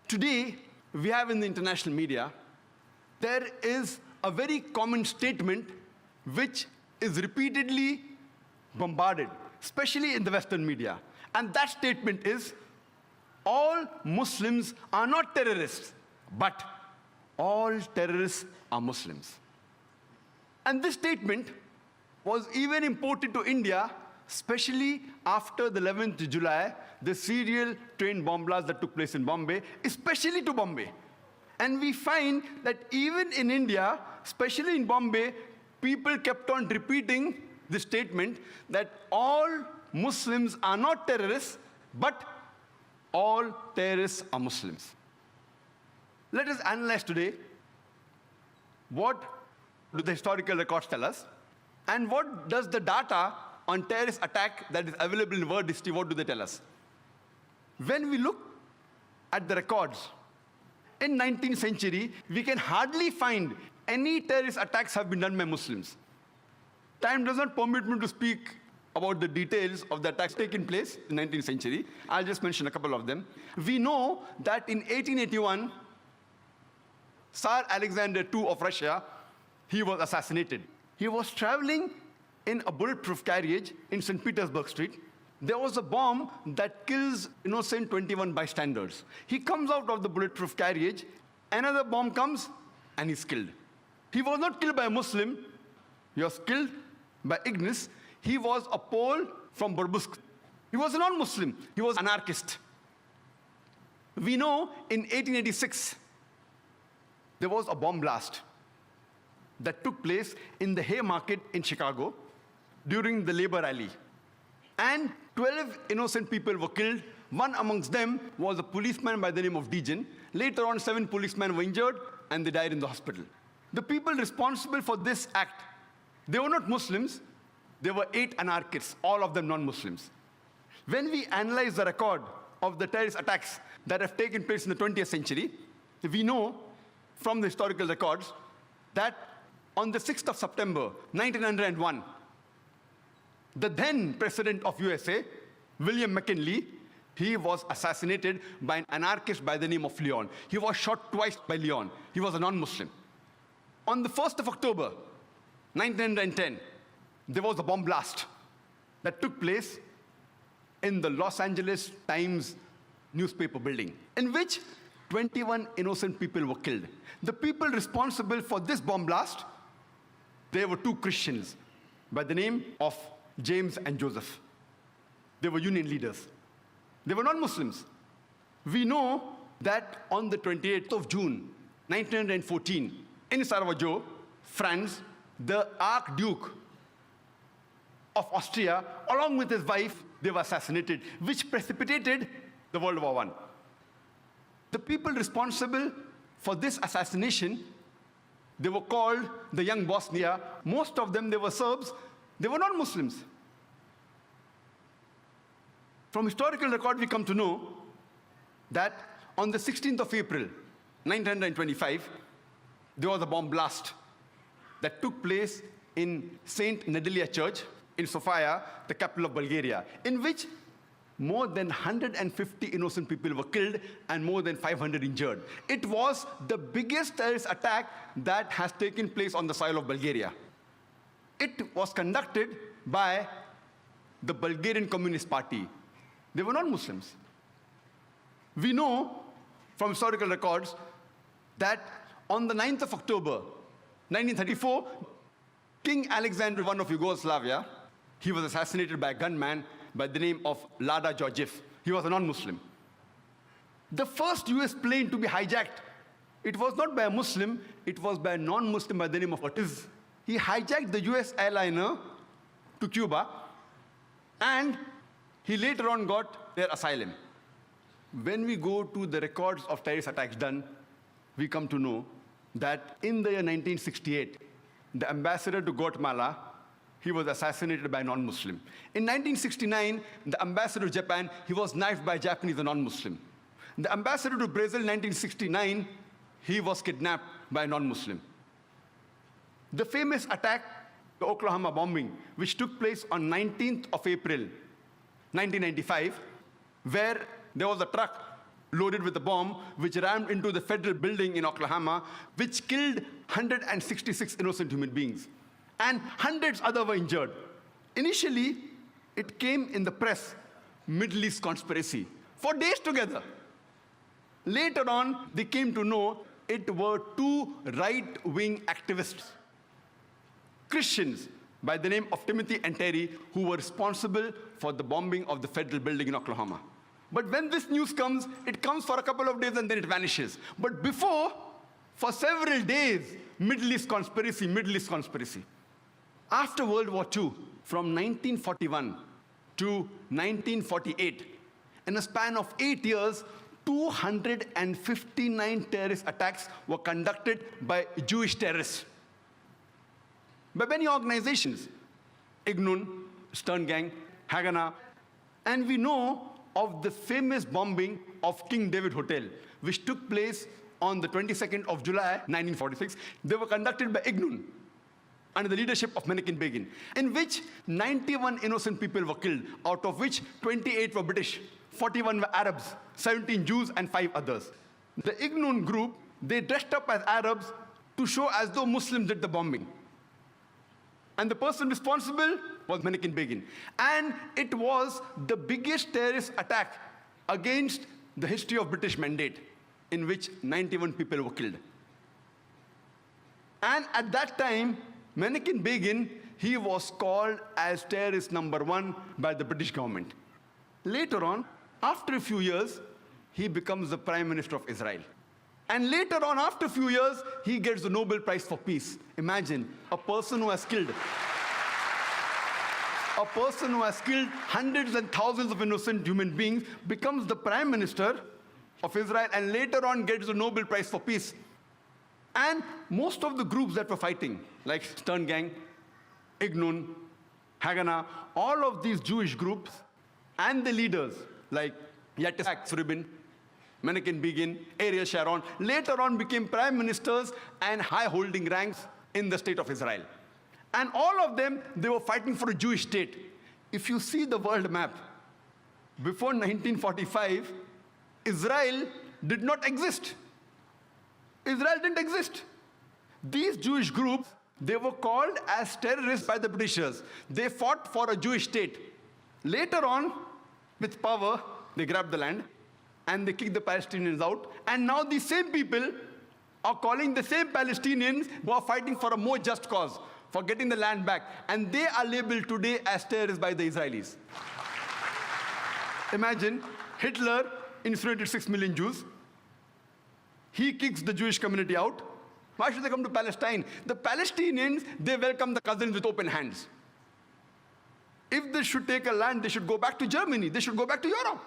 Today, we have in the international media, there is a very common statement which is repeatedly bombarded, especially in the Western media. And that statement is, all Muslims are not terrorists, but all terrorists are Muslims. And this statement was even imported to India, especially after the 11th July, the serial train bomb blast that took place in Bombay, especially to Bombay. And we find that even in India, especially in Bombay, people kept on repeating the statement that all Muslims are not terrorists, but all terrorists are Muslims. Let us analyze today what do the historical records tell us, and what does the data on terrorist attack that is available in world history, what do they tell us? When we look at the records, in 19th century, we can hardly find any terrorist attacks have been done by Muslims. Time does not permit me to speak about the details of the attacks taking place in the 19th century. I'll just mention a couple of them. We know that in 1881, Tsar Alexander II of Russia, he was assassinated. He was traveling in a bulletproof carriage in St. Petersburg Street. There was a bomb that kills innocent 21 bystanders. He comes out of the bulletproof carriage, another bomb comes, and he's killed. He was not killed by a Muslim, he was killed by ignorance. He was a Pole from Burbusk. He was a non-Muslim, he was an anarchist. We know in 1886, there was a bomb blast that took place in the Haymarket in Chicago during the labor rally. And 12 innocent people were killed. One amongst them was a policeman by the name of Dejan. Later on, 7 policemen were injured and they died in the hospital. The people responsible for this act, they were not Muslims, they were 8 anarchists, all of them non-Muslims. When we analyze the record of the terrorist attacks that have taken place in the 20th century, we know from the historical records that on the 6th of September, 1901, the then president of USA, William McKinley, he was assassinated by an anarchist by the name of Leon. He was shot twice by Leon. He was a non-Muslim. On the 1st of October, 1910, there was a bomb blast that took place in the Los Angeles Times newspaper building, in which 21 innocent people were killed. The people responsible for this bomb blast, they were 2 Christians by the name of James and Joseph. They were union leaders. They were not Muslims. We know that on the 28th of June, 1914, in Sarajevo, France, the Archduke of Austria, along with his wife, they were assassinated, which precipitated the World War I. The people responsible for this assassination, they were called the Young Bosnia. Most of them, they were Serbs. They were not Muslims. From historical record, we come to know that on the 16th of April, 1925, there was a bomb blast that took place in St. Nedelia Church in Sofia, the capital of Bulgaria, in which more than 150 innocent people were killed and more than 500 injured. It was the biggest terrorist attack that has taken place on the soil of Bulgaria. It was conducted by the Bulgarian Communist Party. They were not Muslims. We know from historical records that on the 9th of October, 1934, King Alexander I of Yugoslavia, he was assassinated by a gunman by the name of Lada Georgiev. He was a non-Muslim. The first US plane to be hijacked, it was not by a Muslim, it was by a non-Muslim by the name of Ortiz. He hijacked the US airliner to Cuba, and he later on got their asylum. When we go to the records of terrorist attacks done, we come to know that in the year 1968, the ambassador to Guatemala, he was assassinated by a non-Muslim. In 1969, the ambassador to Japan, he was knifed by a Japanese, a non-Muslim. The ambassador to Brazil in 1969, he was kidnapped by a non-Muslim. The famous attack, the Oklahoma bombing, which took place on 19th of April, 1995, where there was a truck loaded with a bomb, which rammed into the federal building in Oklahoma, which killed 166 innocent human beings. And hundreds other were injured. Initially, it came in the press, Middle East conspiracy, for days together. Later on, they came to know it were two right-wing activists, Christians by the name of Timothy and Terry, who were responsible for the bombing of the federal building in Oklahoma. But when this news comes, it comes for a couple of days and then it vanishes. But before, for several days, Middle East conspiracy, Middle East conspiracy. After World War II, from 1941 to 1948, in a span of 8 years, 259 terrorist attacks were conducted by Jewish terrorists. By many organizations, Ignun, Stern Gang, Haganah, and we know of the famous bombing of King David Hotel, which took place on the 22nd of July, 1946. They were conducted by Ignun, under the leadership of Menachem Begin, in which 91 innocent people were killed, out of which 28 were British, 41 were Arabs, 17 Jews, and 5 others. The Ignun group, they dressed up as Arabs to show as though Muslims did the bombing. And the person responsible was Menachem Begin. And it was the biggest terrorist attack against the history of British Mandate, in which 91 people were killed. And at that time, Menachem Begin, he was called as terrorist number 1 by the British government. Later on, after a few years, he becomes the Prime Minister of Israel. And later on, after a few years, he gets the Nobel Prize for Peace. Imagine, a person who has killed hundreds and thousands of innocent human beings becomes the Prime Minister of Israel and later on gets the Nobel Prize for Peace. And most of the groups that were fighting, like Stern Gang, Ignun, Haganah, all of these Jewish groups and the leaders like Yitzhak Rabin, Menachem Begin, Ariel Sharon, later on became prime ministers and high-holding ranks in the state of Israel. And all of them, they were fighting for a Jewish state. If you see the world map, before 1945, Israel did not exist. Israel didn't exist. These Jewish groups, they were called as terrorists by the Britishers. They fought for a Jewish state. Later on, with power, they grabbed the land and they kicked the Palestinians out. And now these same people are calling the same Palestinians who are fighting for a more just cause, for getting the land back. And they are labeled today as terrorists by the Israelis. Imagine, Hitler incinerated 6 million Jews. He kicks the Jewish community out. Why should they come to Palestine? The Palestinians, they welcome the cousins with open hands. If they should take a land, they should go back to Germany. They should go back to Europe.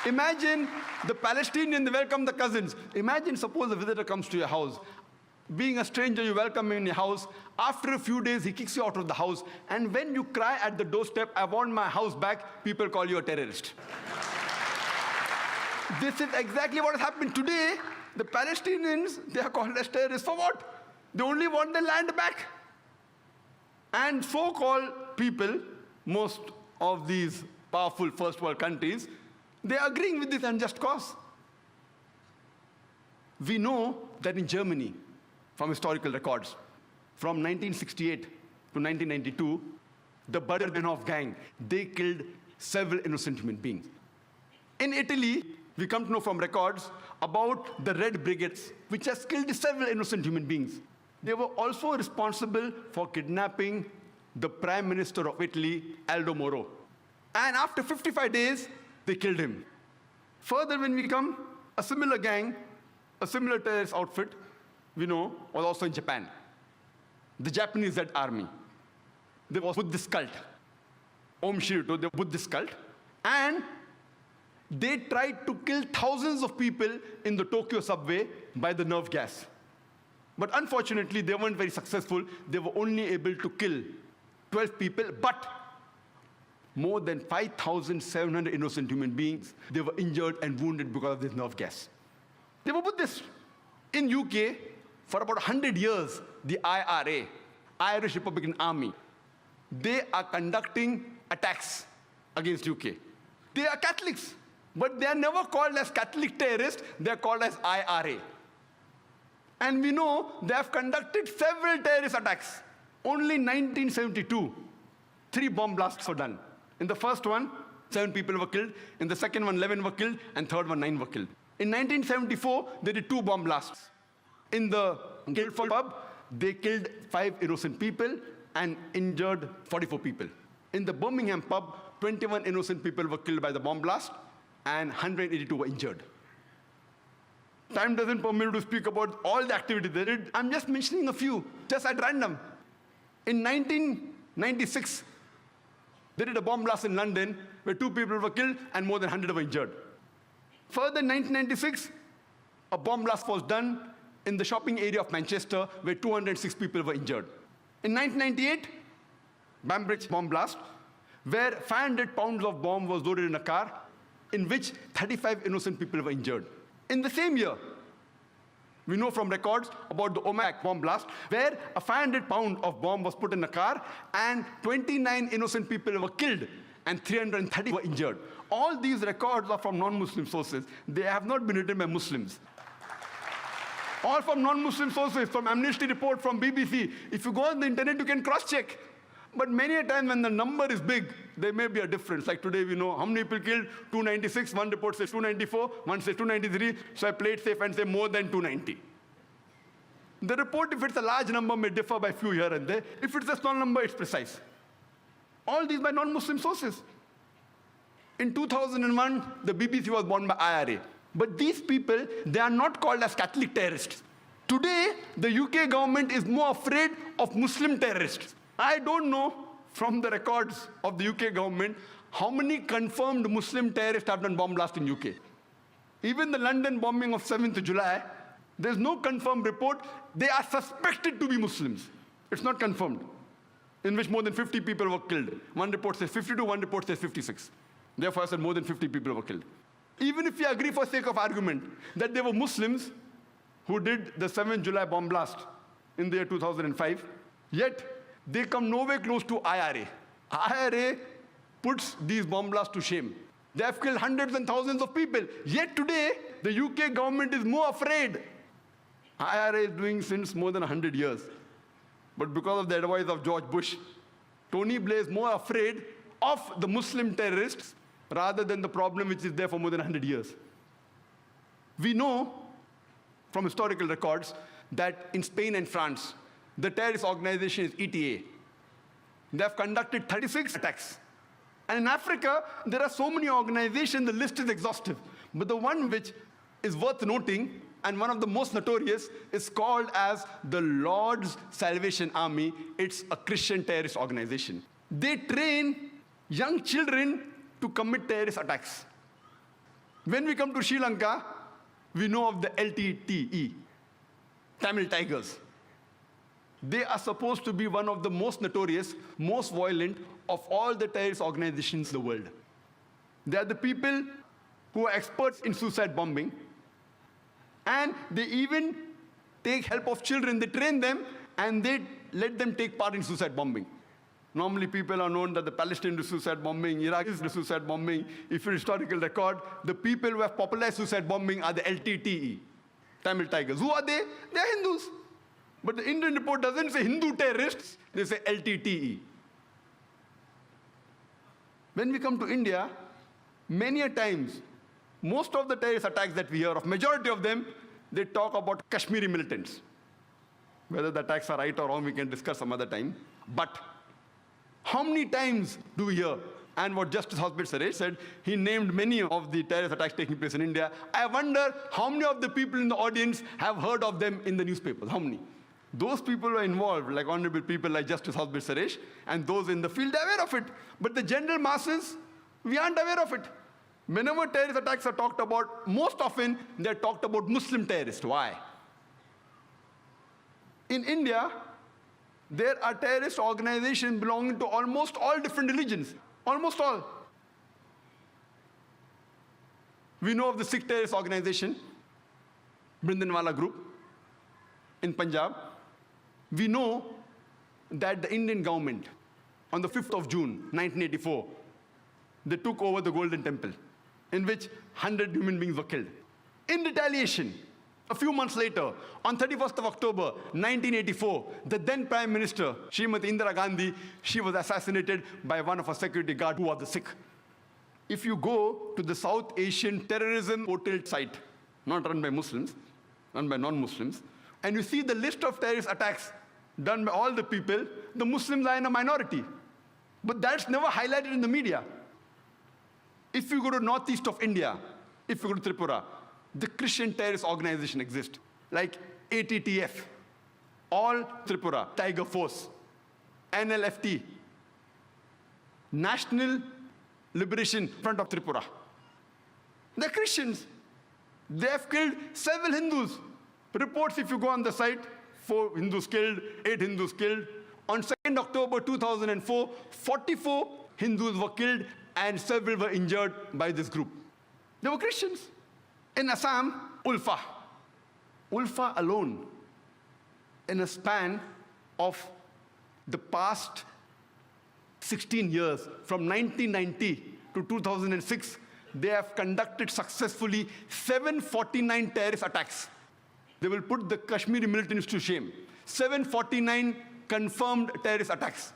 Imagine the Palestinians, they welcome the cousins. Imagine, suppose a visitor comes to your house. Being a stranger, you welcome him in your house. After a few days, he kicks you out of the house. And when you cry at the doorstep, I want my house back, people call you a terrorist. This is exactly what has happened today. The Palestinians, they are called as terrorists for what? They only want their land back. And so-called people, most of these powerful first world countries, they are agreeing with this unjust cause. We know that in Germany, from historical records, from 1968 to 1992, the Bader-Meinhof gang, they killed several innocent human beings. In Italy, we come to know from records about the Red Brigades, which has killed several innocent human beings. They were also responsible for kidnapping the Prime Minister of Italy, Aldo Moro. And after 55 days, they killed him. Further, when we come, a similar gang, a similar terrorist outfit, we know, was also in Japan. The Japanese Red Army. They was with this cult, Om Shirito, they were with this cult. And they tried to kill thousands of people in the Tokyo subway by the nerve gas. But unfortunately, they weren't very successful. They were only able to kill 12 people, but more than 5,700 innocent human beings, they were injured and wounded because of this nerve gas. They were Buddhists. In UK, for about 100 years, the IRA, Irish Republican Army, they are conducting attacks against UK. They are Catholics. But they are never called as Catholic terrorists, they are called as IRA. And we know they have conducted several terrorist attacks. Only in 1972, 3 bomb blasts were done. In the first one, 7 people were killed. In the second one, 11 were killed. And third one, 9 were killed. In 1974, they did 2 bomb blasts. In the Guildford pub, they killed 5 innocent people and injured 44 people. In the Birmingham pub, 21 innocent people were killed by the bomb blast and 182 were injured. Time doesn't permit me to speak about all the activities they did. I'm just mentioning a few, just at random. In 1996, they did a bomb blast in London where 2 people were killed and more than 100 were injured. Further, in 1996, a bomb blast was done in the shopping area of Manchester where 206 people were injured. In 1998, Bambridge bomb blast, where 500 pounds of bomb was loaded in a car, in which 35 innocent people were injured. In the same year, we know from records about the Omak bomb blast, where a 500-pound of bomb was put in a car, and 29 innocent people were killed, and 330 were injured. All these records are from non-Muslim sources. They have not been written by Muslims. All from non-Muslim sources, from Amnesty report, from BBC. If you go on the internet, you can cross-check. But many a time when the number is big, there may be a difference. Like today, we know how many people killed, 296, one report says 294, one says 293, so I play it safe and say more than 290. The report, if it's a large number, may differ by few here and there. If it's a small number, it's precise. All these by non-Muslim sources. In 2001, the BBC was bought by IRA. But these people, they are not called as Catholic terrorists. Today, the UK government is more afraid of Muslim terrorists. I don't know from the records of the UK government how many confirmed Muslim terrorists have done bomb blasts in UK. Even the London bombing of 7th July, there's no confirmed report. They are suspected to be Muslims. It's not confirmed, in which more than 50 people were killed. One report says 52, one report says 56. Therefore, I said more than 50 people were killed. Even if we agree for sake of argument that they were Muslims who did the 7th July bomb blast in the year 2005, yet they come nowhere close to IRA. IRA puts these bomb blasts to shame. They have killed hundreds and thousands of people. Yet today, the UK government is more afraid. IRA is doing since more than 100 years. But because of the advice of George Bush, Tony Blair is more afraid of the Muslim terrorists rather than the problem which is there for more than 100 years. We know from historical records that in Spain and France, the terrorist organization is ETA. They have conducted 36 attacks. And in Africa, there are so many organizations, the list is exhaustive. But the one which is worth noting, and one of the most notorious, is called as the Lord's Salvation Army. It's a Christian terrorist organization. They train young children to commit terrorist attacks. When we come to Sri Lanka, we know of the LTTE, Tamil Tigers. They are supposed to be one of the most notorious, most violent of all the terrorist organizations in the world. They are the people who are experts in suicide bombing, and they even take help of children. They train them, and they let them take part in suicide bombing. Normally, people are known that the Palestinians do suicide bombing, Iraqis do suicide bombing. If you historical record, the people who have popularized suicide bombing are the LTTE, Tamil Tigers. Who are they? They are Hindus. But the Indian report doesn't say Hindu terrorists, they say LTTE. When we come to India, many a times, most of the terrorist attacks that we hear of, majority of them, they talk about Kashmiri militants. Whether the attacks are right or wrong, we can discuss some other time. But how many times do we hear? And what Justice Hosbir Suresh said, he named many of the terrorist attacks taking place in India. I wonder how many of the people in the audience have heard of them in the newspapers. How many? Those people who are involved, like honorable people like Justice Hosbir Suresh, and those in the field are aware of it. But the general masses, we aren't aware of it. Whenever terrorist attacks are talked about, most often they're talked about Muslim terrorists. Why? In India, there are terrorist organizations belonging to almost all different religions. Almost all. We know of the Sikh terrorist organization, Brindanwala Group, in Punjab. We know that the Indian government, on the 5th of June, 1984, they took over the Golden Temple. in which 100 human beings were killed. In retaliation, a few months later, on 31st of October, 1984, the then Prime Minister, Srimati Indira Gandhi, she was assassinated by one of her security guards who was a Sikh. If you go to the South Asian terrorism portal site, not run by Muslims, run by non-Muslims, and you see the list of terrorist attacks done by all the people, the Muslims are in a minority. But that's never highlighted in the media. If you go to northeast of India, if you go to Tripura, the Christian terrorist organization exists, like ATTF, All Tripura, Tiger Force, NLFT, National Liberation Front of Tripura. They're Christians. They have killed several Hindus. Reports, if you go on the site, 4 Hindus killed, 8 Hindus killed. On 2nd October 2004, 44 Hindus were killed and several were injured by this group. They were Christians. In Assam, Ulfa. Ulfa alone, in a span of the past 16 years, from 1990 to 2006, they have conducted successfully 749 terrorist attacks. They will put the Kashmiri militants to shame. 749 confirmed terrorist attacks.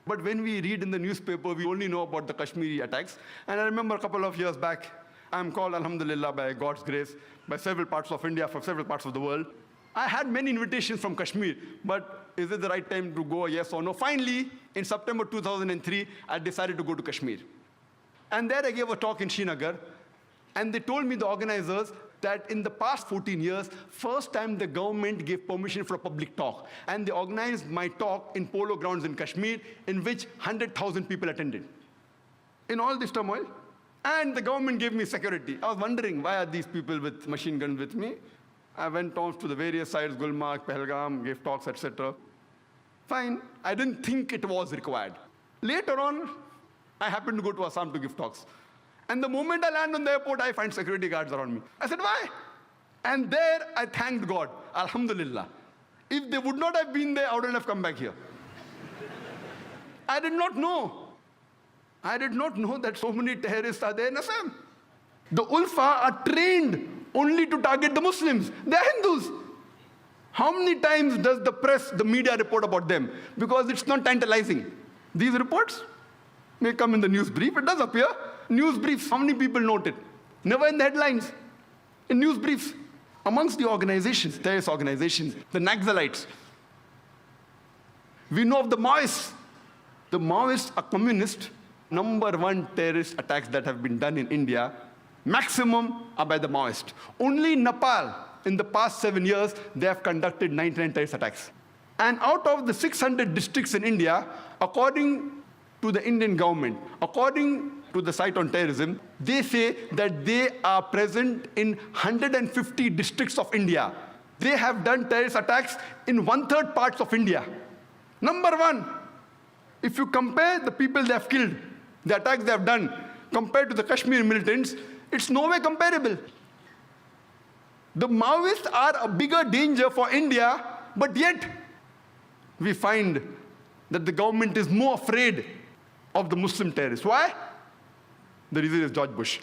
But when we read in the newspaper, we only know about the Kashmiri attacks. And I remember a couple of years back, I'm called, alhamdulillah, by God's grace, by several parts of India, from several parts of the world. I had many invitations from Kashmir, but is it the right time to go, yes or no? Finally, in September 2003, I decided to go to Kashmir. And there I gave a talk in Srinagar, and they told me, the organizers, that in the past 14 years, first time the government gave permission for a public talk. And they organized my talk in polo grounds in Kashmir, in which 100,000 people attended. In all this turmoil. And the government gave me security. I was wondering, why are these people with machine guns with me? I went off to the various sites, Gulmarg, Pahalgam, gave talks, etc. Fine. I didn't think it was required. Later on, I happened to go to Assam to give talks. And the moment I land on the airport, I find security guards around me. I said, why? And there, I thanked God. Alhamdulillah. If they would not have been there, I wouldn't have come back here. I did not know. I did not know that so many terrorists are there in Assam. The Ulfa are trained only to target the Muslims. They are Hindus. How many times does the press, the media report about them? Because it's not tantalizing. These reports may come in the news brief. It does appear. News briefs, how many people note it? Never in the headlines. In news briefs. Amongst the organizations, terrorist organizations, the Naxalites. We know of the Maoists. The Maoists are communist. #1 terrorist attacks that have been done in India, maximum are by the Maoists. Only in Nepal, in the past 7 years, they have conducted 99 terrorist attacks. And out of the 600 districts in India, according to the Indian government, according to the site on terrorism, they say that they are present in 150 districts of India. They have done terrorist attacks in 1/3 parts of India. #1, if you compare the people they have killed, the attacks they have done, compared to the Kashmir militants, it's no way comparable. The Maoists are a bigger danger for India, but yet we find that the government is more afraid of the Muslim terrorists. Why? The reason is George Bush.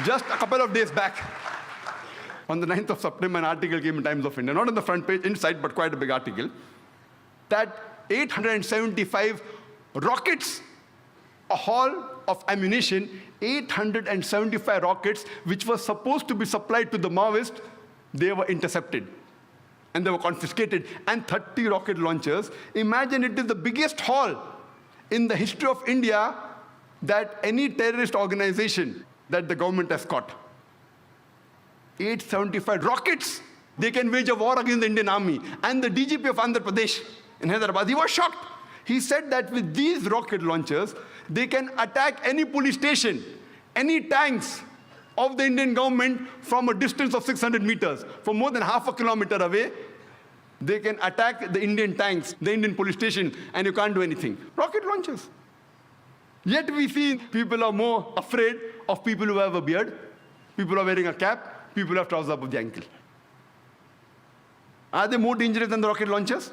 Just a couple of days back, on the 9th of September, an article came in Times of India, not on the front page, inside, but quite a big article, that 875 rockets, a haul of ammunition, 875 rockets, which were supposed to be supplied to the Maoists, they were intercepted. And they were confiscated. And 30 rocket launchers. Imagine, it is the biggest haul in the history of India that any terrorist organization that the government has caught. 875 rockets. They can wage a war against the Indian army. And the DGP of Andhra Pradesh in Hyderabad, he was shocked. He said that with these rocket launchers, they can attack any police station, any tanks of the Indian government from a distance of 600 meters. From more than half a kilometer away, they can attack the Indian tanks, the Indian police station, and you can't do anything. Rocket launchers. Yet we see people are more afraid of people who have a beard, people who are wearing a cap, people who have trousers above the ankle. Are they more dangerous than the rocket launchers?